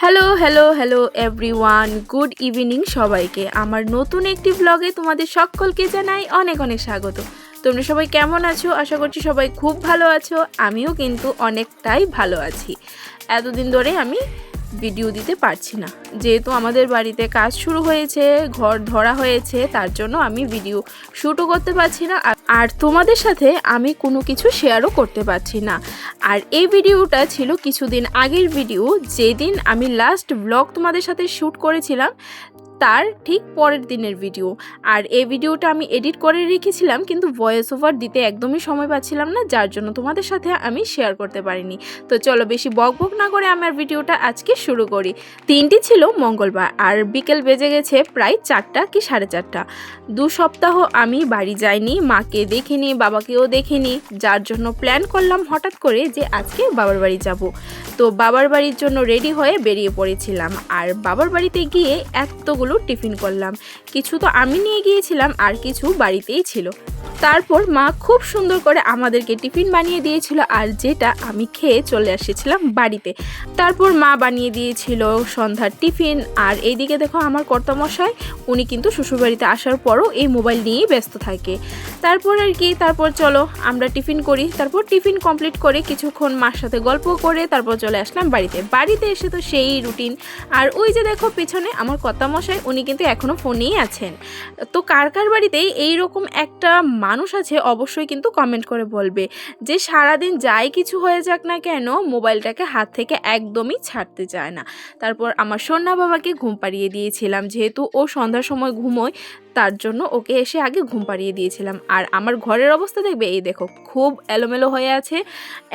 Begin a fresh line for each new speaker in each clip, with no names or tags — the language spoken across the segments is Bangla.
Hello hello hello everyone, good evening সবাইকে। আমার নতুন একটি ব্লগে তোমাদের সকলকে জানাই অনেক অনেক স্বাগত। তোমরা সবাই কেমন আছো? আশা করছি সবাই খুব ভালো আছো। আমিও কিন্তু অনেকটাই ভালো আছি। এতদিন ধরে আমি ভিডিও দিতে পারছি না, যেহেতু আমাদের বাড়িতে কাজ শুরু হয়েছে, ঘর ধরা হয়েছে, তার জন্য আমি ভিডিও শ্যুটও করতে পারছি না, আর তোমাদের সাথে আমি কোনো কিছু শেয়ারও করতে পারছি না। আর এই ভিডিওটা ছিল কিছুদিন আগের ভিডিও, যেদিন আমি লাস্ট ব্লগ তোমাদের সাথে শ্যুট করেছিলাম তার ঠিক পরের দিনের ভিডিও। আর এই ভিডিওটা আমি এডিট করে রেখেছিলাম, কিন্তু ভয়েস ওভার দিতে একদমই সময় পাচ্ছিলাম না, যার জন্য তোমাদের সাথে আমি শেয়ার করতে পারিনি। তো চলো বেশি বকবক না করে আমার ভিডিওটা আজকে শুরু করি। দিনটি ছিল মঙ্গলবার, আর বিকেল বেজে গেছে প্রায় 4টা কি 4:30। 2 সপ্তাহ আমি বাড়ি যাইনি, মাকে দেখিনি, বাবাকেও দেখিনি, যার জন্য প্ল্যান করলাম হঠাৎ করে যে আজকে বাবার বাড়ি যাব। তো বাবার বাড়ির জন্য রেডি হয়ে বেরিয়ে পড়েছিলাম। আর বাবার বাড়িতে গিয়ে এতগুলো টিফিন করলাম। কিছু তো আমি নিয়ে গিয়েছিলাম, আর কিছু বাড়িতেই ছিল। তারপর মা খুব সুন্দর করে আমাদেরকে টিফিন বানিয়ে দিয়েছিল, আর যেটা আমি খেয়ে চলে এসেছিলাম বাড়িতে। তারপর মা বানিয়ে দিয়েছিল সন্ধ্যার টিফিন। আর এইদিকে দেখো আমার কর্তামশাই, উনি কিন্তু শ্বশুরবাড়িতে আসার পরও এই মোবাইল নিয়েই ব্যস্ত থাকে। তারপর চলো আমরা টিফিন করি। তারপর টিফিন কমপ্লিট করে কিছুক্ষণ মার সাথে গল্প করে তারপর চলে আসলাম বাড়িতে এসে তো সেই রুটিন। আর ওই যে দেখো পেছনে আমার কর্তামশাই, উনি কিন্তু এখনও ফোনেই আছেন। তো কার কার বাড়িতে এইরকম একটা মানুষ আছে অবশ্যই কিন্তু কমেন্ট করে বলবে, যে সারাদিন যাই কিছু হয়ে যাক না কেন মোবাইলটাকে হাত থেকে একদমই ছাড়তে চায় না। তারপর আমার সোনা বাবাকে ঘুম পাড়িয়ে দিয়েছিলাম, যেহেতু ও সন্ধ্যার সময় ঘুমোয়, তার জন্য ওকে এসে আগে ঘুম পাড়িয়ে দিয়েছিলাম। আর আমার ঘরের অবস্থা দেখবে, এই দেখো খুব এলোমেলো হয়ে আছে।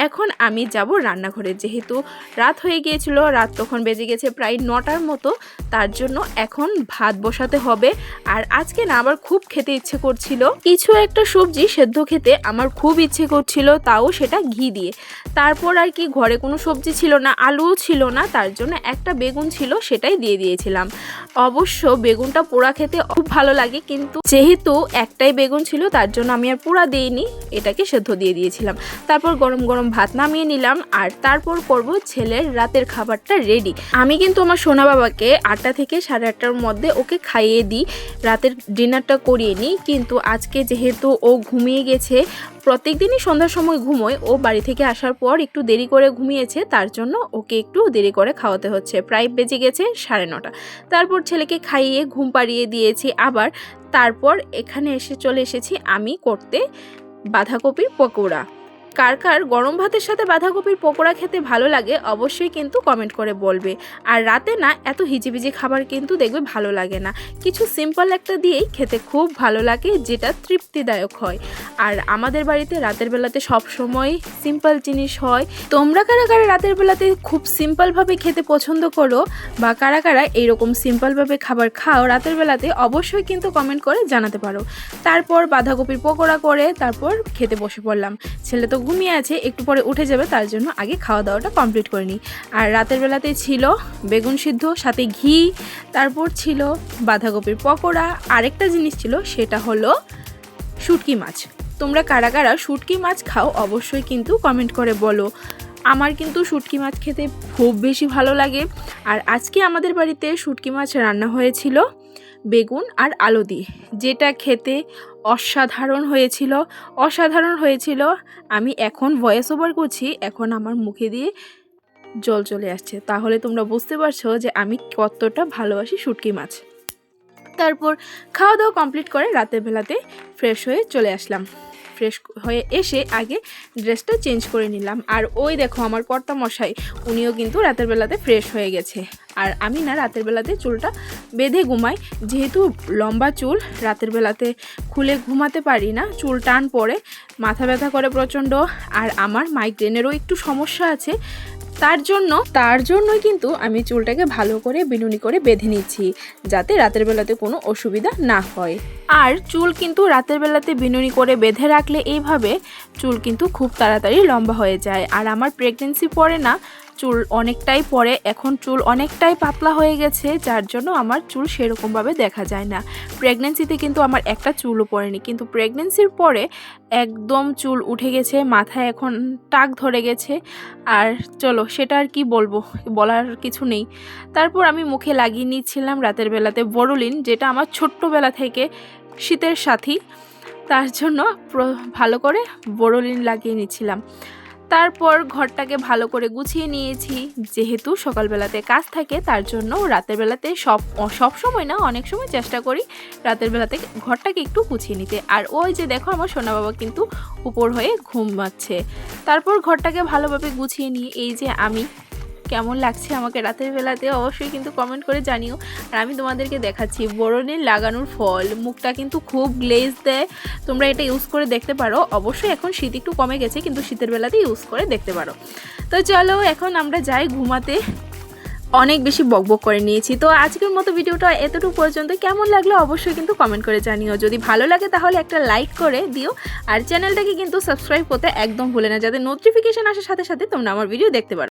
এখন আমি যাব রান্নাঘরে, যেহেতু রাত হয়ে গিয়েছিল, রাত তখন বেজে গেছে প্রায় 9টার মতো, তার জন্য এখন ভাত বসাতে হবে। আর আজকে না আবার খুব খেতে ইচ্ছে করছিল, কিছু একটা সবজি সেদ্ধ খেতে আমার খুব ইচ্ছে করছিল, তাও সেটা ঘি দিয়ে। তারপর আর কি ঘরে কোনো সবজি ছিল না, আলুও ছিল না, তার জন্য একটা বেগুন ছিল, সেটাই দিয়ে দিয়েছিলাম। অবশ্য বেগুনটা পোড়া খেতে খুব ভালো লাগে, কিন্তু যেহেতু একটাই বেগুন ছিল তার জন্য আমি আর পোড়া দিইনি, এটাকে সেদ্ধ দিয়ে দিয়েছিলাম। তারপর গরম গরম ভাত নামিয়ে নিলাম। আর তারপর করব ছেলের রাতের খাবারটা রেডি। আমি কিন্তু আমার সোনা বাবাকে 8টা থেকে 8:30টার মধ্যে ওকে খাইয়ে দিই, রাতের ডিনারটা করিয়ে নিই। কিন্তু আজকে যেহেতু ও ঘুমিয়ে গেছে, প্রত্যেকদিনই সন্ধ্যার সময় ঘুমোয়, ও বাড়ি থেকে আসার পর একটু দেরি করে ঘুমিয়েছে, তার জন্য ওকে একটু দেরি করে খাওয়াতে হচ্ছে। প্রায় বেজে গেছে 9:30। তারপর ছেলেকে খাইয়ে ঘুম পাড়িয়ে দিয়েছি আবার। তারপর এখানে চলে এসেছি আমি করতে বাঁধাকপির পকোড়া। কার কার গরম ভাতের সাথে বাঁধাকপির পকোড়া খেতে ভালো লাগে অবশ্যই কিন্তু কমেন্ট করে বলবে। আর রাতে না এত হিজিবিজি খাবার কিন্তু দেখবে ভালো লাগে না, কিছু সিম্পল একটা দিয়েই খেতে খুব ভালো লাগে, যেটা তৃপ্তিদায়ক হয়। আর আমাদের বাড়িতে রাতের বেলাতে সব সময় সিম্পল জিনিস হয়। তোমরা কারা কারা রাতের বেলাতে খুব সিম্পলভাবে খেতে পছন্দ করো, বা কারা কারা এইরকম সিম্পলভাবে খাবার খাও রাতের বেলাতে, অবশ্যই কিন্তু কমেন্ট করে জানাতে পারো। তারপর বাঁধাকপির পকোড়া করে তারপর খেতে বসে পড়লাম। ছেলে তো ঘুমিয়ে আছে, একটু পরে উঠে যাবে, তার জন্য আগে খাওয়া দাওয়াটা কমপ্লিট করে নিই। আর রাতের বেলাতে ছিল বেগুন সিদ্ধ সাথে ঘি, তারপর ছিল বাঁধাকপির পকোড়া, আরেকটা জিনিস ছিল সেটা হলো শুটকি মাছ। তোমরা কারা কারা শুটকি মাছ খাও অবশ্যই কিন্তু কমেন্ট করে বলো। আমার কিন্তু শুটকি মাছ খেতে খুব বেশি ভালো লাগে। আর আজকে আমাদের বাড়িতে শুটকি মাছ রান্না হয়েছিল বেগুন আর আলু দিয়ে, যেটা খেতে অসাধারণ হয়েছিল। আমি এখন ভয়েস ওভার করছি, এখন আমার মুখে দিয়ে জল চলে আসছে, তাহলে তোমরা বুঝতে পারছো যে আমি কতটা ভালোবাসি শুটকি মাছ। তারপর খাওয়া দাওয়া কমপ্লিট করে রাতের বেলাতে ফ্রেশ হয়ে চলে আসলাম। ফ্রেশ হয়ে এসে আগে ড্রেসটা চেঞ্জ করে নিলাম। আর ওই দেখো আমার কর্তামশাই, উনিও কিন্তু রাতের বেলাতে ফ্রেশ হয়ে গেছে। আর আমি না রাতের বেলাতে চুলটা বেঁধে ঘুমাই, যেহেতু লম্বা চুল রাতের বেলাতে খুলে ঘুমাতে পারি না, চুল টান পড়ে, মাথা ব্যথা করে প্রচণ্ড। আর আমার মাইগ্রেনেরও একটু সমস্যা আছে, তার জন্যই কিন্তু আমি চুলটাকে ভালো করে বিনুনি করে বেঁধে নিচ্ছি, যাতে রাতের বেলাতে কোনো অসুবিধা না হয়। আর চুল কিন্তু রাতের বেলাতে বিনুনি করে বেঁধে রাখলে এইভাবে চুল কিন্তু খুব তাড়াতাড়ি লম্বা হয়ে যায়। আর আমার প্রেগনেন্সি পরে না চুল অনেকটাই পড়ে, এখন চুল অনেকটাই পাতলা হয়ে গেছে, যার জন্য আমার চুল সেরকমভাবে দেখা যায় না। প্রেগনেন্সিতে কিন্তু আমার একটা চুলও পড়েনি, কিন্তু প্রেগনেন্সির পরে একদম চুল উঠে গেছে, মাথায় এখন টাক ধরে গেছে। আর চলো সেটা আর কি বলবো, বলার কিছু নেই। তারপর আমি মুখে লাগিয়ে নিচ্ছিলাম রাতের বেলাতে বোরোলিন, যেটা আমার ছোট্টবেলা থেকে শীতের সাথী, তার জন্য ভালো করে বোরোলিন লাগিয়ে নিচ্ছিলাম। তারপর ঘরটাকে ভালো করে গুছিয়ে নিয়েছি, যেহেতু সকালবেলাতে কাজ থাকে তার জন্য রাতের বেলাতে সব সময় না, অনেক সময় চেষ্টা করি রাতের বেলাতে ঘরটাকে একটু গুছিয়ে নিতে। আর ওই যে দেখো আমার সোনা বাবা কিন্তু উপর হয়ে ঘুমাচ্ছে। তারপর ঘরটাকে ভালোভাবে গুছিয়ে নিয়ে এই যে আমি, কেমন লাগছে আমাকে রাতের বেলাতে অবশ্যই কিন্তু কমেন্ট করে জানিও। আর আমি তোমাদেরকে দেখাচ্ছি বোরোলিন লাগানোর ফল, মুখটা কিন্তু খুব গ্লেজ দেয়, তোমরা এটা ইউজ করে দেখতে পারো। অবশ্যই এখন শীত একটু কমে গেছে, কিন্তু শীতের বেলাতে ইউজ করে দেখতে পারো। তো চলো এখন আমরা যাই ঘুমাতে, অনেক বেশি বকবক করে নিয়েছি। তো আজকের মতো ভিডিওটা এতটুকু পর্যন্ত, কেমন লাগলো অবশ্যই কিন্তু কমেন্ট করে জানিও। যদি ভালো লাগে তাহলে একটা লাইক করে দিও, আর চ্যানেলটাকে কিন্তু সাবস্ক্রাইব করতে একদম ভুলে না, যাতে নোটিফিকেশন আসার সাথে সাথে তোমরা আমার ভিডিও দেখতে পারো।